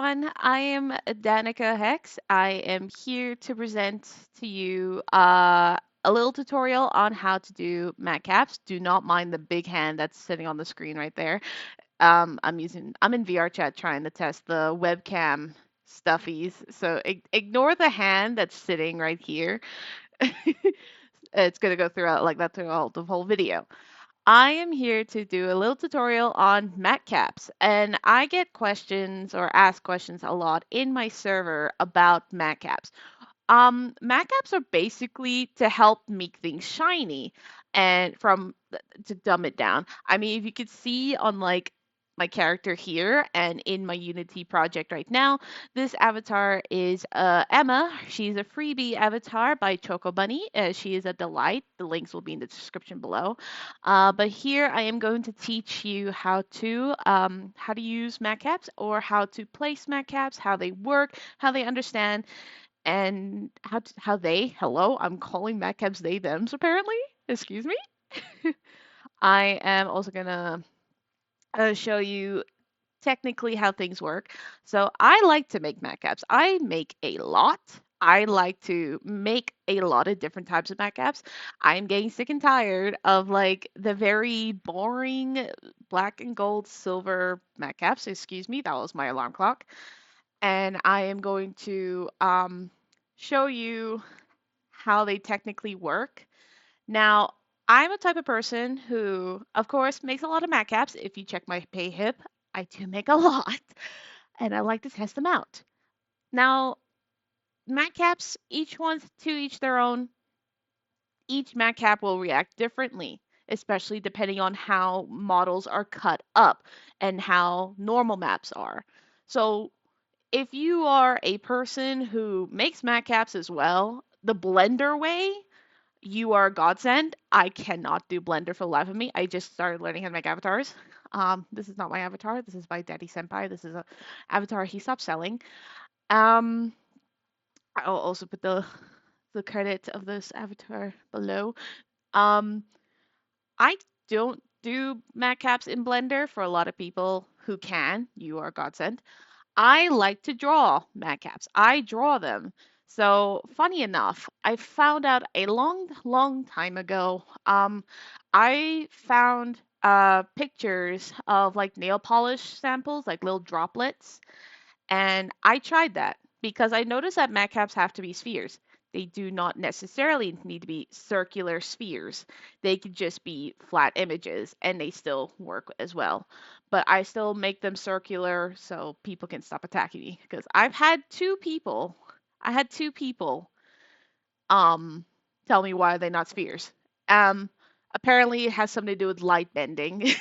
everyone. I am Danika Hex. I am here to present to you a little tutorial on how to do Matcaps. Do not mind the big hand that's sitting on the screen right there. I'm in VRChat trying to test the webcam stuffies, so ignore the hand that's sitting right here. It's gonna go throughout like that throughout the whole video. I am here to do a little tutorial on Matcaps, and I get questions or ask questions a lot in my server about Matcaps. Matcaps are basically to help make things shiny and to dumb it down. I mean, if you could see on like my character here and in my Unity project right now, this avatar is Emma. She's a freebie avatar by ChocoBunny. She is a delight. The links will be in the description below. But here I am going to teach you how to use Matcaps or how to place Matcaps, how they work, how they understand and how they hello, I'm calling Matcaps they thems apparently. Excuse me. I am also gonna show you technically how things work. So I like to make Matcaps. I make a lot. I like to make a lot of different types of Matcaps. I'm getting sick and tired of like the very boring black and gold silver Matcaps. Excuse me, that was my alarm clock. And I am going to show you how they technically work. Now, I'm a type of person who, of course, makes a lot of matcaps. If you check my Payhip, I do make a lot, and I like to test them out. Now, matcaps, each one's to each their own. Each matcap will react differently, especially depending on how models are cut up and how normal maps are. So, if you are a person who makes matcaps as well, the Blender way, you are a godsend. I cannot do Blender for the life of me. I just started learning how to make avatars. This is not my avatar. This is by Daddy Senpai. This is a avatar he stopped selling. Um, I'll also put the credit of this avatar below. Um, I don't do matcaps in Blender for a lot of people who can. You are a godsend. I like to draw matcaps. I draw them. So, funny enough, I found out a long, long time ago. I found pictures of like nail polish samples, like little droplets, and I tried that because I noticed that matcaps have to be spheres. They do not necessarily need to be circular spheres. They could just be flat images and they still work as well. But I still make them circular so people can stop attacking me because I had two people um tell me why they're not spheres. Um Apparently it has something to do with light bending.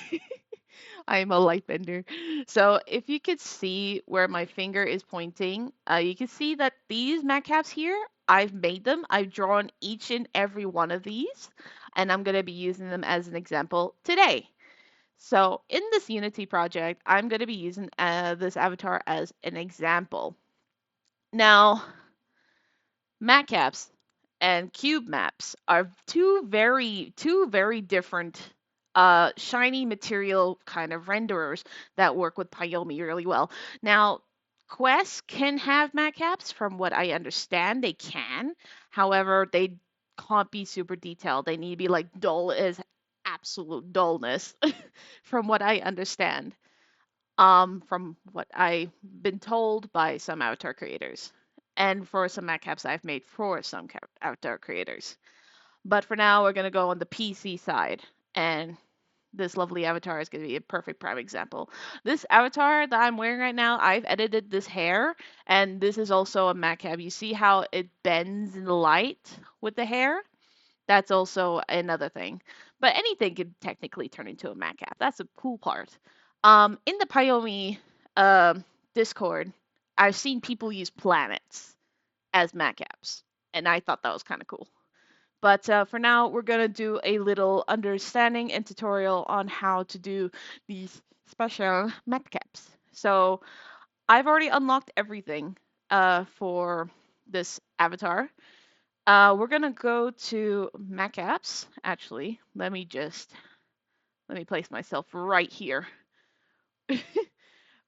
I'm a light bender. So if you could see where my finger is pointing, you can see that these matcaps here, I've made them. I've drawn each and every one of these, and I'm going to be using them as an example today. So in this Unity project, I'm going to be using this avatar as an example. Now, matcaps and cube maps are two very different shiny material kind of renderers that work with Pyomi really well. Now, Quest can have matcaps from what I understand they can. However, they can't be super detailed. They need to be like dull as absolute dullness from what I understand. From what I've been told by some avatar creators and for some matcaps I've made for some avatar creators. But for now, we're going to go on the PC side, and this lovely avatar is going to be a perfect prime example. This avatar that I'm wearing right now, I've edited this hair, and this is also a matcap. You see how it bends in the light with the hair? That's also another thing. But anything could technically turn into a matcap. That's the cool part. In the Pyomi Discord, I've seen people use planets as matcaps, and I thought that was kind of cool. But for now, we're going to do a little understanding and tutorial on how to do these special matcaps. So I've already unlocked everything for this avatar. We're going to go to matcaps. Actually, let me place myself right here.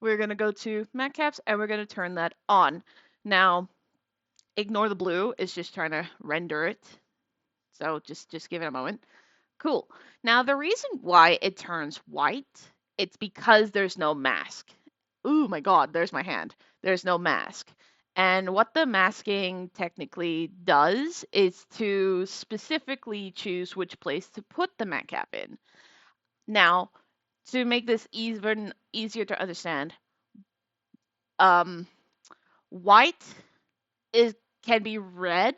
we're going to go to Matcaps and we're going to turn that on. Now, ignore the blue. It's just trying to render it. So just give it a moment. Cool. Now, the reason why it turns white, it's because there's no mask. Ooh, my God, there's my hand. There's no mask. And what the masking technically does is to specifically choose which place to put the matcap in. Now, to make this even easier to understand, white can be read,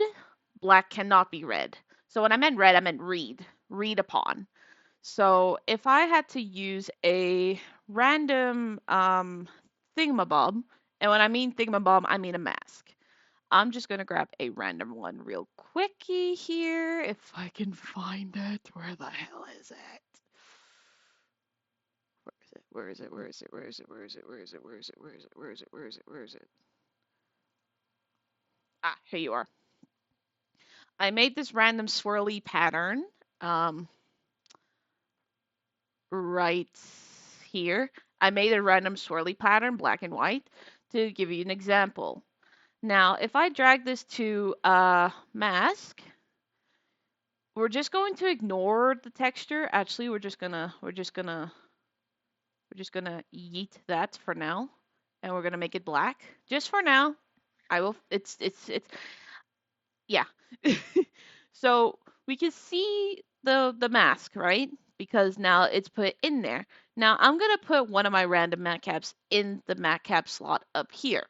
black cannot be read. So when I meant read, I meant read upon. So if I had to use a random thingamabob, and when I mean thingamabob, I mean a mask. I'm just gonna grab a random one real quickie here, if I can find it. Where the hell is it? Where is it? Where is it? Where is it? Where is it? Where is it? Where is it? Where is it? Where is it? Where is it? Where is it? Ah, here you are. I made this random swirly pattern right here. I made a random swirly pattern, black and white, to give you an example. Now, if I drag this to mask, we're just going to ignore the texture. Actually, we're just gonna yeet that for now, and we're gonna make it black just for now. I will. It's yeah. So we can see the mask, right? Because now it's put in there. Now I'm gonna put one of my random matcaps in the matcap slot up here.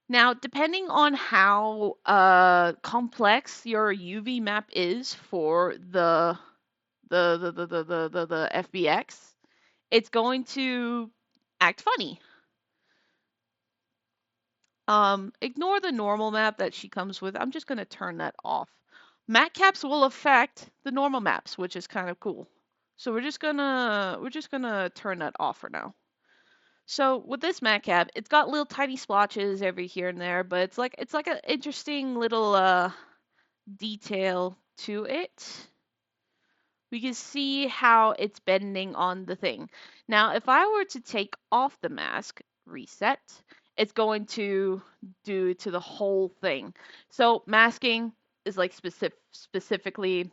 Now, depending on how complex your UV map is for the FBX, it's going to act funny. Ignore the normal map that she comes with. I'm just going to turn that off. Matcaps will affect the normal maps, which is kind of cool. So we're just gonna turn that off for now. So with this matcap, it's got little tiny splotches every here and there, but it's like an interesting little detail to it. We can see how it's bending on the thing. Now, if I were to take off the mask, reset, it's going to do to the whole thing. So masking is like specifically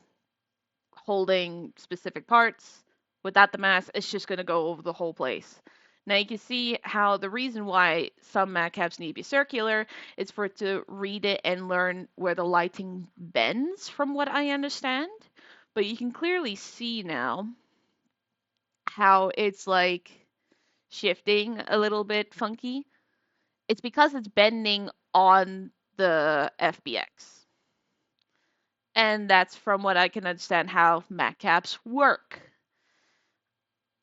holding specific parts. Without the mask, it's just going to go over the whole place. Now you can see how the reason why some matcaps need to be circular is for it to read it and learn where the lighting bends, from what I understand. But you can clearly see now how it's like shifting a little bit funky. It's because it's bending on the FBX. And that's from what I can understand how matcaps work.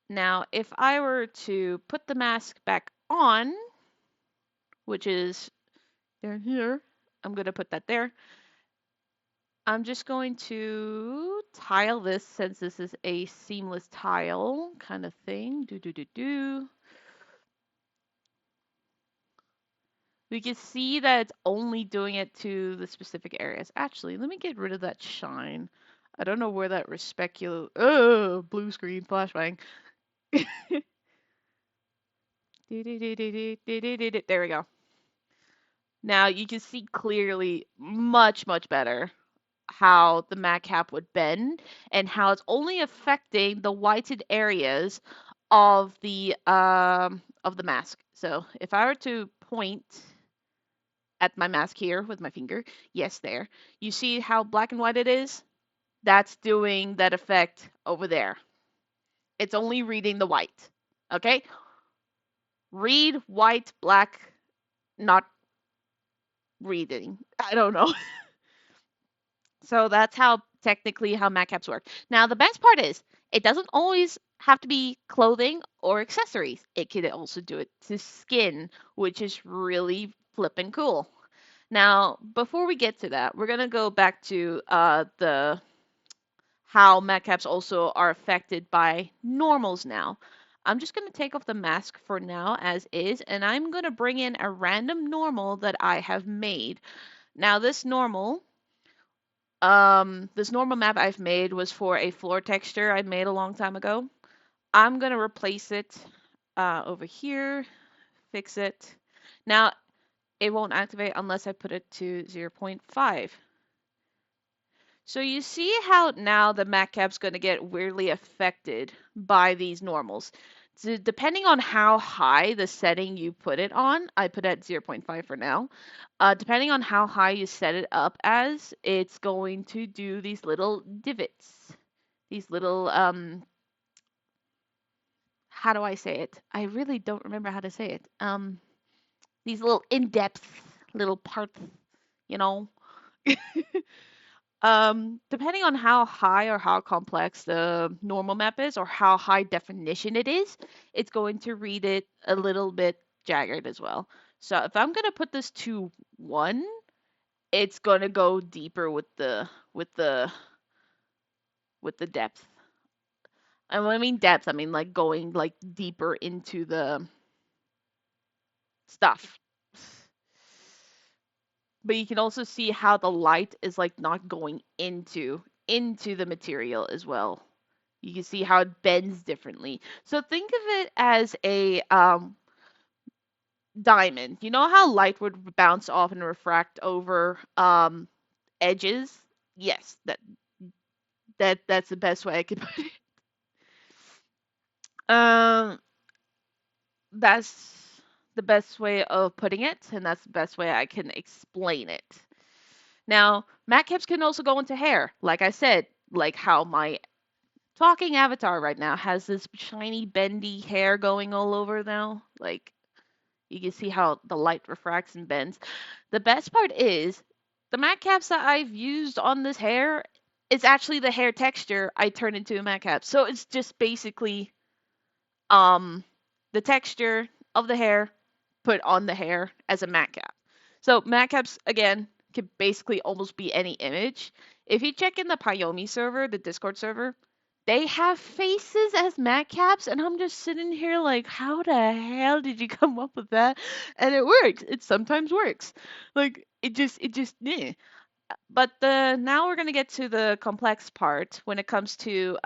Now, if I were to put the mask back on, which is down here, I'm going to put that there. I'm just going to tile this since this is a seamless tile kind of thing. We can see that it's only doing it to the specific areas. Actually, let me get rid of that shine. I don't know where that blue screen flashbang. There we go. Now you can see clearly much better how the matcap would bend and how it's only affecting the whited areas of the mask. So if I were to point at my mask here with my finger, yes, there, you see how black and white it is? That's doing that effect over there. It's only reading the white. Okay? Read white, black, not reading. I don't know. So that's how technically how matcaps work. Now the best part is it doesn't always have to be clothing or accessories. It could also do it to skin, which is really flippin' cool. Now, before we get to that, we're gonna go back to the how matcaps also are affected by normals now. I'm just gonna take off the mask for now as is, and I'm gonna bring in a random normal that I have made. Now this normal map I've made was for a floor texture I made a long time ago. I'm gonna replace it over here, fix it. Now, it won't activate unless I put it to 0.5. So you see how now the Matcap's going to get weirdly affected by these normals. So depending on how high the setting you put it on, I put it at 0.5 for now. Depending on how high you set it up as, it's going to do these little divots. These little, how do I say it? I really don't remember how to say it. These little in-depth little parts, you know. Depending on how high or how complex the normal map is or how high definition it is, it's going to read it a little bit jagged as well. So if I'm gonna put this to 1, it's gonna go deeper with the depth. And when I mean depth, I mean like going like deeper into the stuff. But you can also see how the light is like not going into the material as well. You can see how it bends differently. So think of it as a diamond. You know how light would bounce off and refract over edges? Yes, that's the best way I could put it. Um, that's the best way of putting it, and that's the best way I can explain it. Now, Matcaps can also go into hair, like I said, like how my talking avatar right now has this shiny, bendy hair going all over now. Like, you can see how the light refracts and bends. The best part is the matte caps that I've used on this hair is actually the hair texture I turned into a matte cap. So it's just basically um the texture of the hair put on the hair as a matte cap. So matte caps again could basically almost be any image. If you check in the Payomi server, the Discord server, they have faces as matte caps, and I'm just sitting here like, how the hell did you come up with that? And it works. It sometimes works. Like it just yeah. But now we're gonna get to the complex part when it comes to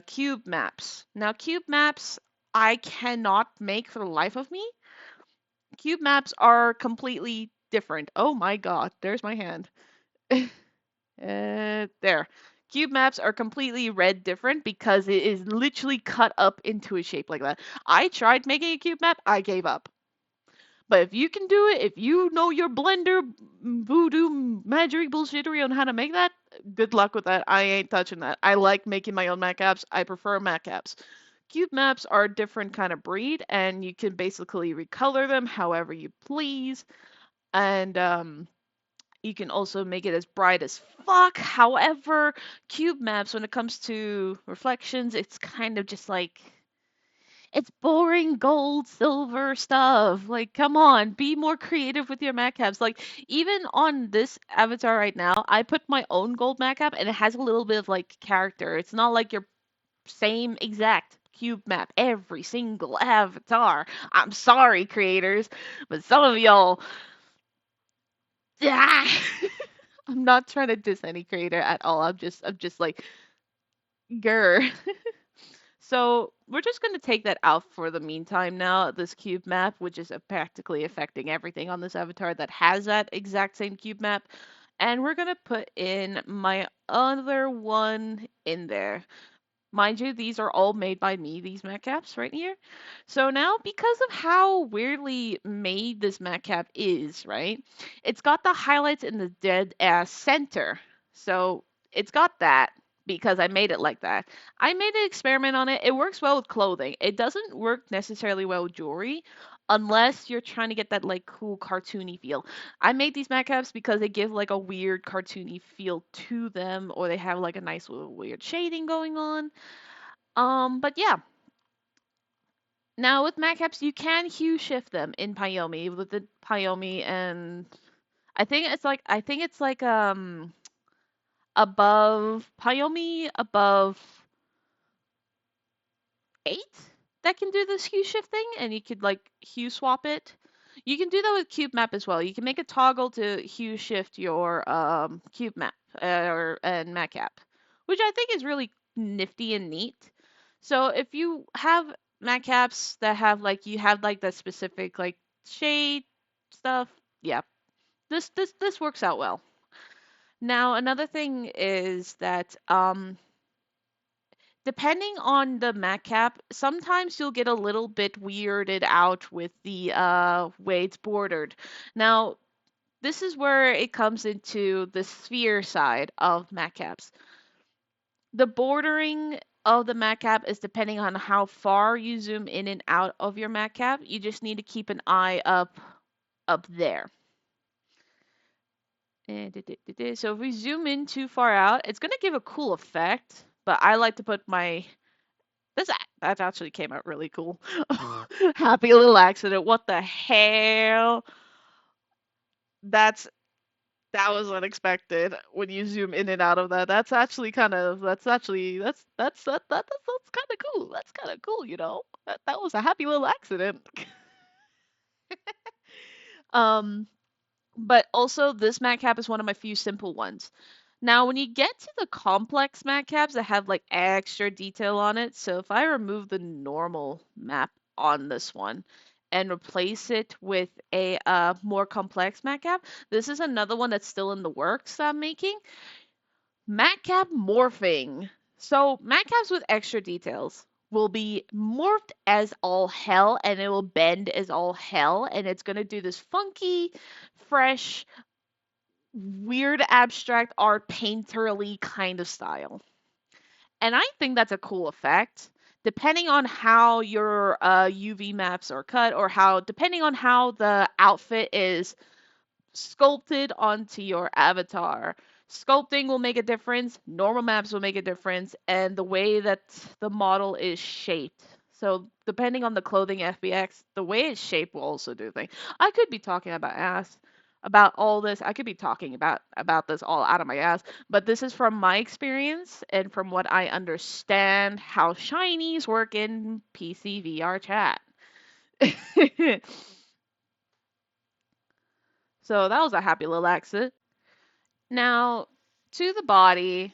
cube maps. Now cube maps I cannot make for the life of me. Cube maps are completely different. Oh my god, there's my hand. There. Cube maps are completely red different because it is literally cut up into a shape like that. I tried making a cube map, I gave up. But if you can do it, if you know your Blender voodoo magic bullshittery on how to make that, good luck with that. I ain't touching that. I like making my own Matcaps. I prefer Matcaps. Cube maps are a different kind of breed, and you can basically recolor them however you please. And you can also make it as bright as fuck. However, cube maps, when it comes to reflections, it's kind of just like it's boring gold, silver stuff. Like, come on, be more creative with your matcaps. Like, even on this avatar right now, I put my own gold matcap and it has a little bit of like character. It's not like your same exact cube map every single avatar. I'm sorry, creators, but some of y'all. Ah! I'm not trying to diss any creator at all. I'm just like, grr. So we're just going to take that out for the meantime now, this cube map, which is practically affecting everything on this avatar that has that exact same cube map. And we're going to put in my other one in there. Mind you, these are all made by me, these matcaps right here. So now, because of how weirdly made this matcap is, right? It's got the highlights in the dead ass center. So it's got that because I made it like that. I made an experiment on it. It works well with clothing. It doesn't work necessarily well with jewelry unless you're trying to get that like cool cartoony feel. I made these matcaps because they give like a weird cartoony feel to them, or they have like a nice little weird shading going on. But yeah. Now with matcaps, you can hue shift them in Payomi with the Payomi, and I think it's like above Payomi above 8 that can do this hue shifting, and you could like hue swap it. You can do that with cube map as well. You can make a toggle to hue shift your cube map and matcap, which I think is really nifty and neat. So if you have Matcaps that have like you have like that specific like shade stuff, yeah, this works out well. Now another thing is that depending on the matcap, sometimes you'll get a little bit weirded out with the way it's bordered. Now this is where it comes into the sphere side of matcaps. The bordering of the matcap is depending on how far you zoom in and out of your matcap. You just need to keep an eye up there. So if we zoom in too far out, it's gonna give a cool effect. But I like to put my that actually came out really cool. Happy little accident. What the hell? That's that was unexpected when you zoom in and out of that. That's actually kind of that's kind of cool. That's kind of cool, you know. That was a happy little accident. um, but also this matcap is one of my few simple ones. Now, when you get to the complex matcaps that have like extra detail on it, so if I remove the normal map on this one and replace it with a more complex matcap, this is another one that's still in the works that I'm making. Matcap morphing. So matcaps with extra details will be morphed as all hell and it will bend as all hell and it's going to do this funky, fresh, weird abstract art painterly kind of style. And I think that's a cool effect. Depending on how your UV maps are cut, or how, depending on how the outfit is sculpted onto your avatar. Sculpting will make a difference, normal maps will make a difference, and the way that the model is shaped. So depending on the clothing FBX, the way it's shaped will also do things. I could be talking about all this. I could be talking about this all out of my ass, but this is from my experience and from what I understand how shinies work in PC VR chat. So that was a happy little accident. Now, to the body,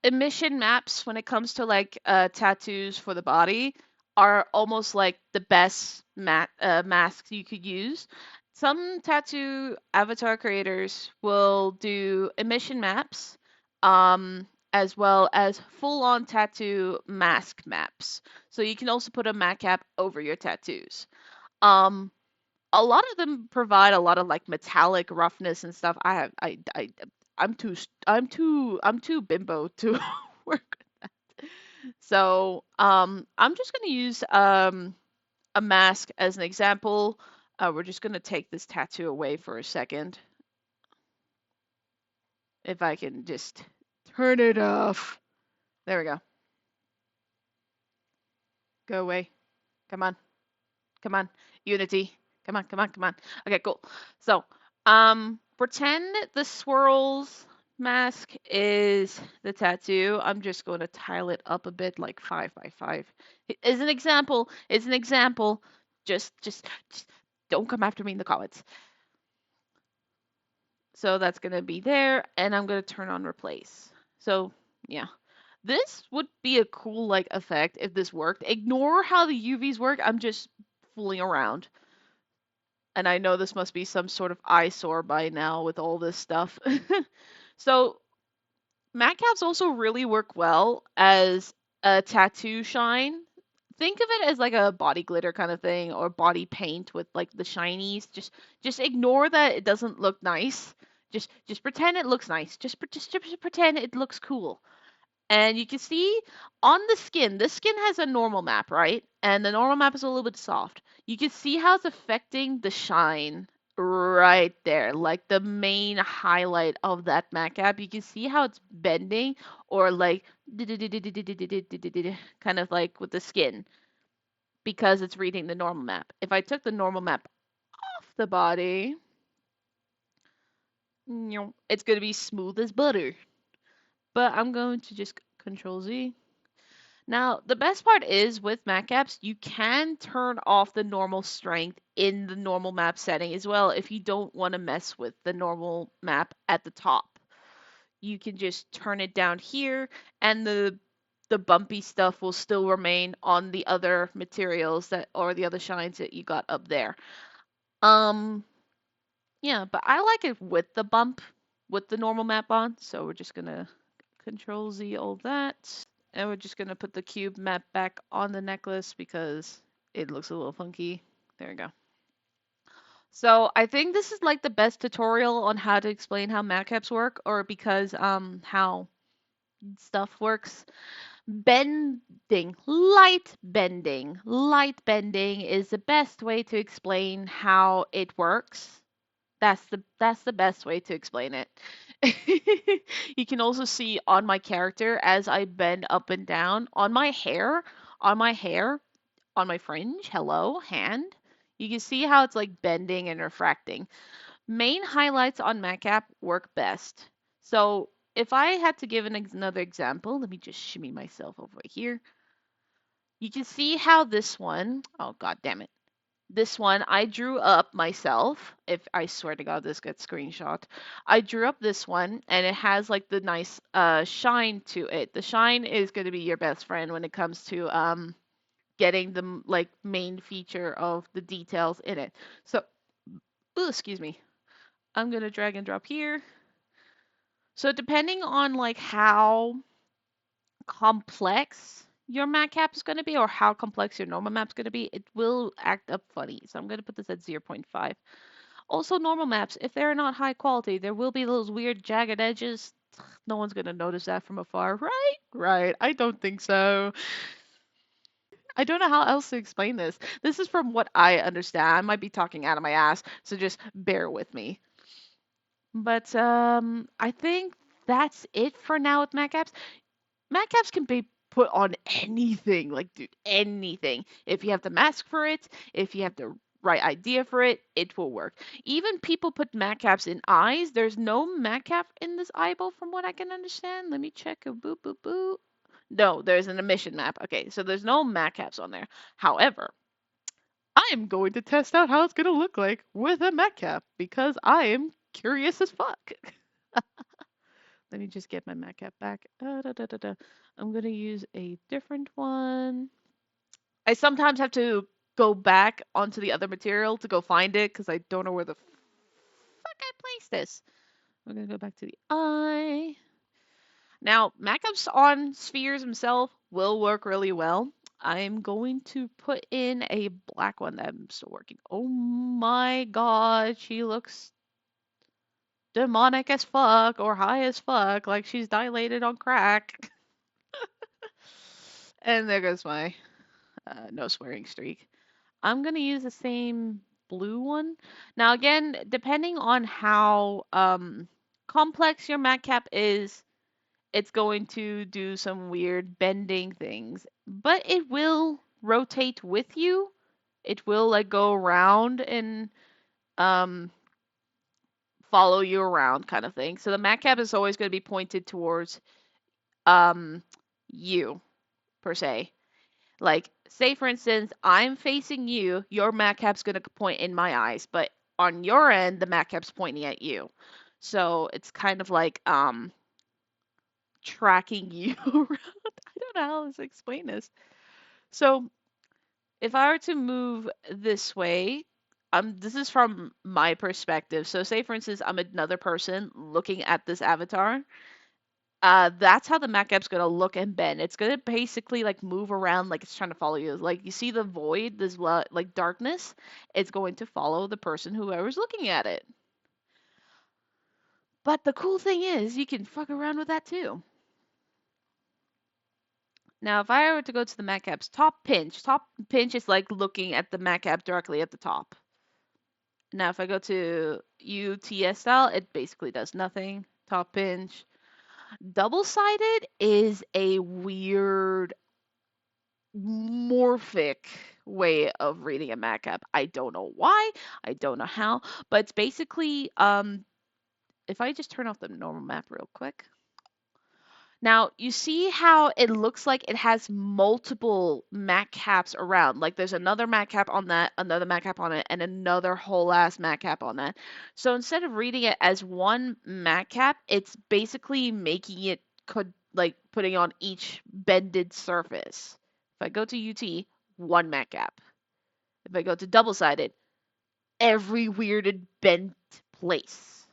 emission maps when it comes to like tattoos for the body are almost like the best masks you could use. Some tattoo avatar creators will do emission maps, as well as full-on tattoo mask maps. So you can also put a mat cap over your tattoos. Um, a lot of them provide a lot of like metallic roughness and stuff. I'm too bimbo to work with that. So I'm just gonna use a mask as an example. We're just gonna take this tattoo away for a second. If I can just turn it off. There we go. Go away. Come on. Come on. Unity. Come on, come on, come on. Okay, cool. So, pretend the swirls mask is the tattoo. I'm just going to tile it up a bit, like 5 by 5. As an example, it's an example. Just don't come after me in the comments. So that's going to be there, and I'm going to turn on replace. So, yeah. This would be a cool, like, effect if this worked. Ignore how the UVs work. I'm just fooling around. And I know this must be some sort of eyesore by now with all this stuff. So matcaps also really work well as a tattoo shine. Think of it as like a body glitter kind of thing or body paint with like the shinies. Just ignore that it doesn't look nice. Just pretend it looks nice. Just pretend it looks cool. And you can see on the skin, this skin has a normal map, right? And the normal map is a little bit soft. You can see how it's affecting the shine right there, like the main highlight of that map cap. You can see how it's bending or like kind of like with the skin because it's reading the normal map. If I took the normal map off the body, it's going to be smooth as butter. But I'm going to just Control Z. Now, the best part is with matcaps, you can turn off the normal strength in the normal map setting as well if you don't want to mess with the normal map at the top. You can just turn it down here, and the the bumpy stuff will still remain on the other materials that or the other shines that you got up there. Um, yeah, but I like it with the bump, with the normal map on. So we're just gonna Control Z all that. And we're just gonna put the cube map back on the necklace because it looks a little funky. There we go. So I think this is like the best tutorial on how to explain how matcaps work, or because how stuff works. Light bending is the best way to explain how it works. That's the best way to explain it. You can also see on my character as I bend up and down on my hair, on my fringe, hello, hand. You can see how it's like bending and refracting. Main highlights on Matcap work best. So if I had to give another example, let me just shimmy myself over here. You can see how this one, oh god damn it. This one I drew up myself. If I swear to God this gets screenshot. I drew up this one and it has like the nice shine to it. The shine is going to be your best friend when it comes to getting the like main feature of the details in it. So, ooh, excuse me. I'm going to drag and drop here. So depending on like how complex your map cap is going to be or how complex your normal map's going to be, it will act up funny. So I'm going to put this at 0.5. Also, normal maps, if they're not high quality, there will be those weird jagged edges. No one's going to notice that from afar, right? Right. I don't think so. I don't know how else to explain this. This is from what I understand. I might be talking out of my ass, so just bear with me. But I think that's it for now with Matcaps. Matcaps can be put on anything, like dude, anything. If you have the mask for it, if you have the right idea for it, it will work. Even people put matcaps in eyes. There's no matcap in this eyeball from what I can understand. Let me check. A boop boop boop. No, there's an emission map. Okay, so there's no matcaps on there. However, I am going to test out how it's going to look like with a matcap because I am curious as fuck. Let me just get my matcap back. I'm going to use a different one. I sometimes have to go back onto the other material to go find it because I don't know where the fuck I placed this. We're going to go back to the eye. Now, matcaps on spheres himself will work really well. I'm going to put in a black one that I'm still working. Oh my god, she looks demonic as fuck or high as fuck, like she's dilated on crack. And there goes my no swearing streak. I'm gonna use the same blue one. Now again, depending on how complex your matcap is, it's going to do some weird bending things. But it will rotate with you. It will like go around and um follow you around kind of thing. So the matcap is always going to be pointed towards um you per se. Like, say for instance, I'm facing you, your matcap's gonna point in my eyes, but on your end, the matcap's pointing at you. So it's kind of like tracking you around. I don't know how to explain this. So if I were to move this way, this is from my perspective. So say for instance, I'm another person looking at this avatar. That's how the mech app's gonna look and bend. It's gonna basically like move around like it's trying to follow you. Like you see the void, this like darkness, it's going to follow the person whoever's looking at it. But the cool thing is you can fuck around with that too. Now if I were to go to the mech app's top pinch is like looking at the mech app directly at the top. Now if I go to UTS style, it basically does nothing. Top pinch. Double-sided is a weird morphic way of reading a matcap. I don't know why, I don't know how, but it's basically if I just turn off the normal map real quick. Now, you see how it looks like it has multiple matcaps around. Like there's another matcap on that, another matcap on it, and another whole ass matcap on that. So instead of reading it as one matcap, it's basically making it like putting on each bended surface. If I go to UT, one Matcap. If I go to double-sided, every weirded bent place.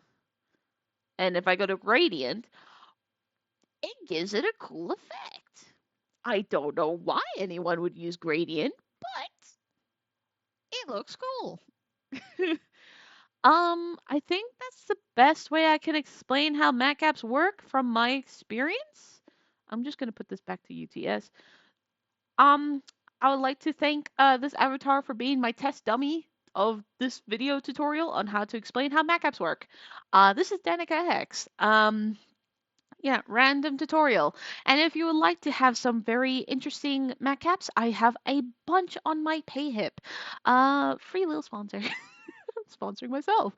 And if I go to gradient, it gives it a cool effect. I don't know why anyone would use gradient, but it looks cool. I think that's the best way I can explain how matcaps work from my experience. I'm just gonna put this back to UTS. Um, I would like to thank this avatar for being my test dummy of this video tutorial on how to explain how matcaps work. This is Danika Hex. Yeah, random tutorial. And if you would like to have some very interesting matcaps, I have a bunch on my Payhip. Free little sponsor. Sponsoring myself.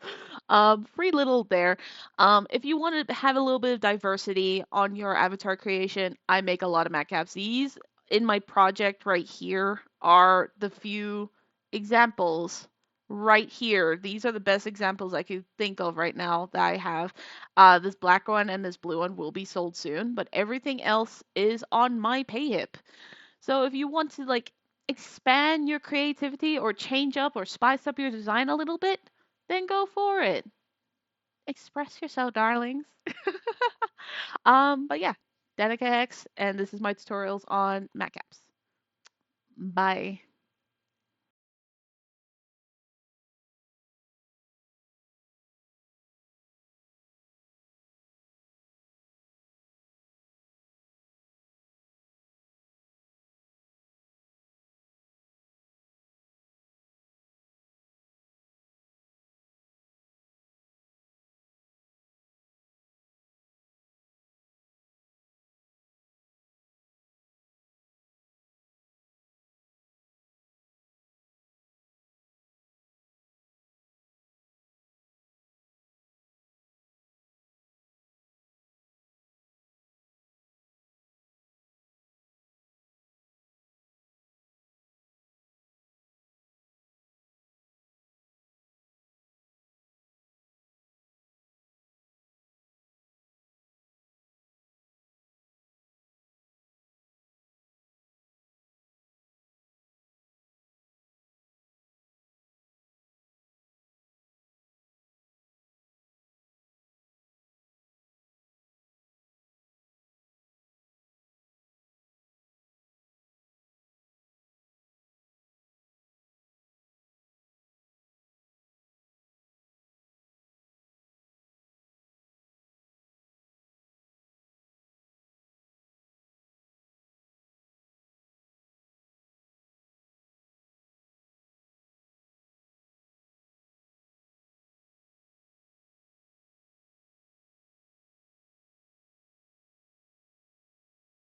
Free little there. If you want to have a little bit of diversity on your avatar creation, I make a lot of matcaps. These in my project right here are the few examples right here. These are the best examples I could think of right now that I have. This black one and this blue one will be sold soon, but everything else is on my Payhip. So if you want to like expand your creativity or change up or spice up your design a little bit, then go for it. Express yourself, darlings. But yeah, Danika Hex, and this is my tutorials on Matcaps. Bye.